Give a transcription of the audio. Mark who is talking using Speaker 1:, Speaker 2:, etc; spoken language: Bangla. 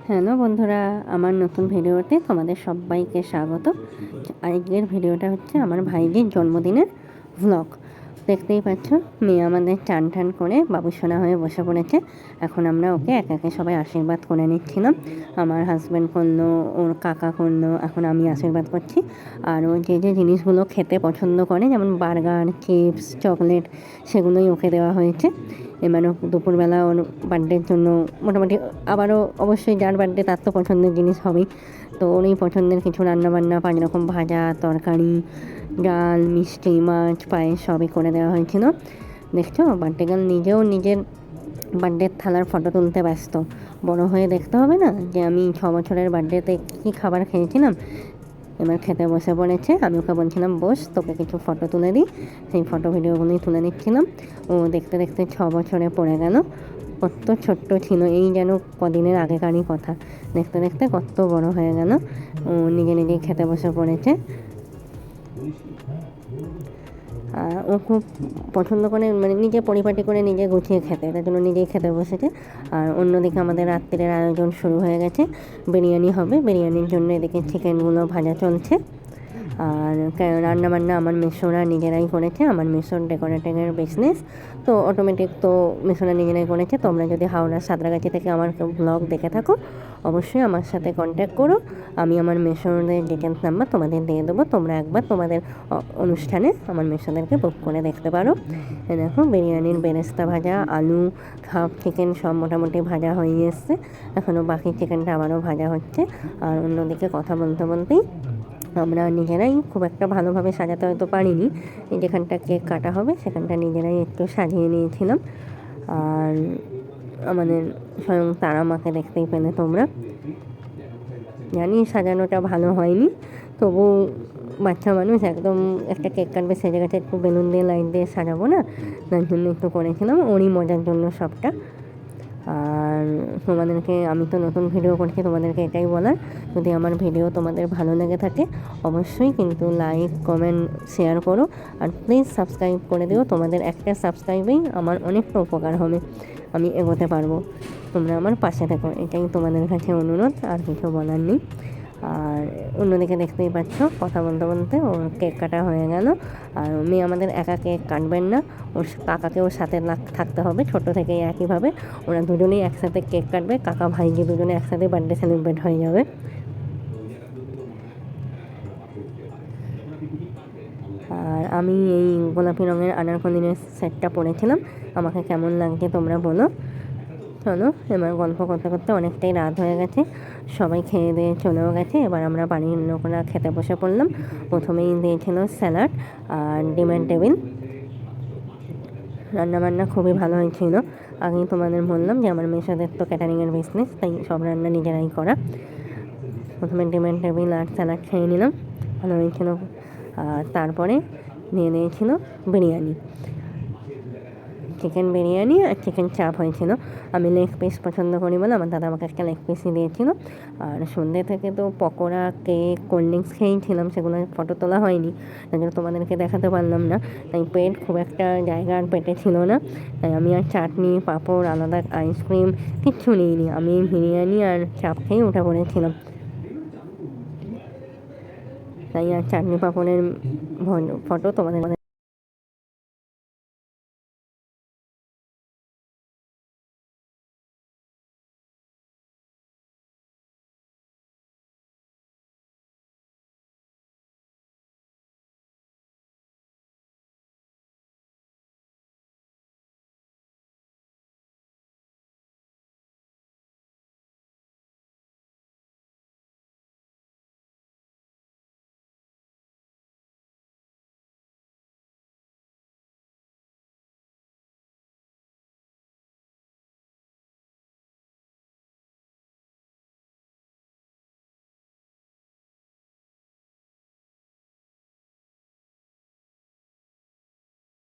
Speaker 1: হ্যালো বন্ধুরা, আমার নতুন ভিডিওতে তোমাদের সবাইকে স্বাগত। আজকের ভিডিওটা হচ্ছে আমার ভাইজির জন্মদিনের ভ্লগ। দেখতেই পাচ্ছ, মেয়ে আমাদের চান টান করে বাবুসোনা হয়ে বসে পড়েছে। এখন আমরা ওকে একে একে সবাই আশীর্বাদ করে নিচ্ছিলাম। আমার হাজব্যান্ড করলো, ওর কাকা করলো, এখন আমি আশীর্বাদ করছি। আর ও যে যে জিনিসগুলো খেতে পছন্দ করে, যেমন বার্গার, চিপস, চকলেট, সেগুলোই ওকে দেওয়া হয়েছে। এবারও দুপুরবেলা ওর বার্থডের জন্য মোটামুটি আবারও অবশ্যই যার বার্থডে তার তো পছন্দের জিনিস হবেই। তো ওর এই পছন্দের কিছু রান্নাবান্না, 5 রকম ভাজা, তরকারি, ডাল, মিষ্টি, মাছ, পায়েস সবই করে দেওয়া হয়েছিল। দেখছো, বার্থডে গার্ল নিজেও নিজের বার্থডের থালার ফটো তুলতে ব্যস্ত। বড় হয়ে দেখতে হবে না যে আমি 6 বছরের বার্থডেতে কী খাবার খেয়েছিলাম। এবার খেতে বসে পড়েছে। আমি ওকে বলছিলাম বস, তোকে কিছু ফটো তুলে দিই। সেই ফটো ভিডিওগুলোই তুলে নিচ্ছিলাম। ও দেখতে দেখতে 6 বছরে পড়ে গেল। কত ছোট্ট ছিল, এই যেন কদিনের আগেকারই কথা। দেখতে দেখতে কত বড় হয়ে গেল। ও নিজে নিজেই খেতে বসে পড়েছে। ও খুব পছন্দ করে, মানে নিজে পরিপাটি করে নিজে গুছিয়ে খেতে, তার জন্য নিজেই খেতে বসেছে। আর অন্যদিকে আমাদের রাত্রের আয়োজন শুরু হয়ে গেছে। বিরিয়ানি হবে। বিরিয়ানির জন্য এদিকে চিকেনগুলো ভাজা চলছে। আর রান্নাবান্না আমার মেসোরা নিজেরাই করেছে। আমার মেসোর ডেকোরেটিংয়ের বিজনেস, তো অটোমেটিক তো মেসোরা নিজেরাই করেছে। তোমরা যদি হাওড়া সাঁতরাগাছি থেকে আমার ব্লগ দেখে থাকো, অবশ্যই আমার সাথে কন্ট্যাক্ট করো। আমি আমার মেসোদের ডিটেলস নাম্বার তোমাদের দিয়ে দেবো। তোমরা একবার তোমাদের অনুষ্ঠানে আমার মেসোদেরকে বুক করে দেখতে পারো। দেখো, বিরিয়ানির বেরেস্তা ভাজা, আলু, হাফ চিকেন সব মোটামুটি ভাজা হয়ে এসছে। এখনও বাকি চিকেনটা আবারও ভাজা হচ্ছে। আর অন্যদিকে কথা বলতে বলতেই আমরা নিজেরাই খুব একটা ভালোভাবে সাজাতে হয়তো পারিনি। যেখানটা কেক কাটা হবে সেখানটা নিজেরাই একটু সাজিয়ে নিয়েছিলাম। আর আমাদের স্বয়ং তারা মাকে দেখতেই পেলে তোমরা। জানি সাজানোটা ভালো হয়নি, তবু বাচ্চা মানুষ একদম একটা কেক কাটবে সেজে গেছে, একটু বেলুন দিয়ে লাইট দিয়ে সাজাবো না, তার জন্য একটু করেছিলাম, ওরই মজার জন্য সবটা। আর তোমাদেরকে, আমি তো নতুন ভিডিও করছি, তোমাদেরকে এটাই বলার, যদি আমার ভিডিও তোমাদের ভালো লেগে থাকে অবশ্যই কিন্তু লাইক, কমেন্ট, শেয়ার করো। আর প্লিজ সাবস্ক্রাইব করে দিও। তোমাদের একটা সাবস্ক্রাইবেই আমার অনেকটা উপকার হবে, আমি এগোতে পারবো। তোমরা আমার পাশে থেকো, এটাই তোমাদের কাছে অনুরোধ, আর কিছু বলার নেই। আর অন্যদিকে দেখতেই পাচ্ছ, কথা বলতে বলতে ওর কেক কাটা হয়ে গেল। আর মেয়ে আমাদের একা কেক কাটবেন না, ওর কাকাকেও সাথে থাকতে হবে। ছোটো থেকেই একইভাবে ওরা দুজনেই একসাথে কেক কাটবে। কাকা ভাইজি দুজনে একসাথে বার্থডে সেলিব্রেট হয়ে যাবে। আর আমি এই গোলাপি রঙের আনারকলিনের সেটটা পরেছিলাম। আমাকে কেমন লাগছে তোমরা বলো। চলো, এবার গল্প করতে করতে অনেকটাই রাত হয়ে গেছে। সবাই খেয়ে দিয়ে চলেও গেছে। এবার আমরা বাড়ির লোকরা খেতে বসে পড়লাম। প্রথমেই দিয়েছিল স্যালাড আর ডিমের টেবিল। রান্নাবান্না খুবই ভালো হয়েছিল। আগেই তোমাদের বললাম যে আমার মেয়েদের তো ক্যাটারিংয়ের বিজনেস, তাই সব রান্না নিজেরাই করা। প্রথমে ডিমের টেবিল আর স্যালাড খেয়ে নিলাম, ভালো হয়েছিল। আর তারপরে নিয়ে নিয়েছিল বিরিয়ানি, চিকেন বিরিয়ানি আর চিকেন চাপ হয়েছিল। আমি লেগ পিস পছন্দ করি বলে আমার দাদা আমাকে একটা লেগ পিসই দিয়েছিল। আর সন্ধ্যে থেকে তো পকোড়া, কেক, কোল্ড ড্রিঙ্কস খেয়েছিলাম, সেগুলো ফটো তোলা হয়নি, তাই জন্য তোমাদেরকে দেখাতে পারলাম না। তাই পেট খুব একটা জায়গা আর পেটে ছিল না, তাই আমি আর চাটনি, পাঁপড়, আলাদা আইসক্রিম কিচ্ছু নিইনি। আমি বিরিয়ানি আর চাপ খেয়েই উঠে পড়েছিলাম। তাই আর চাটনি পাঁপড়ের ফটো তোমাদের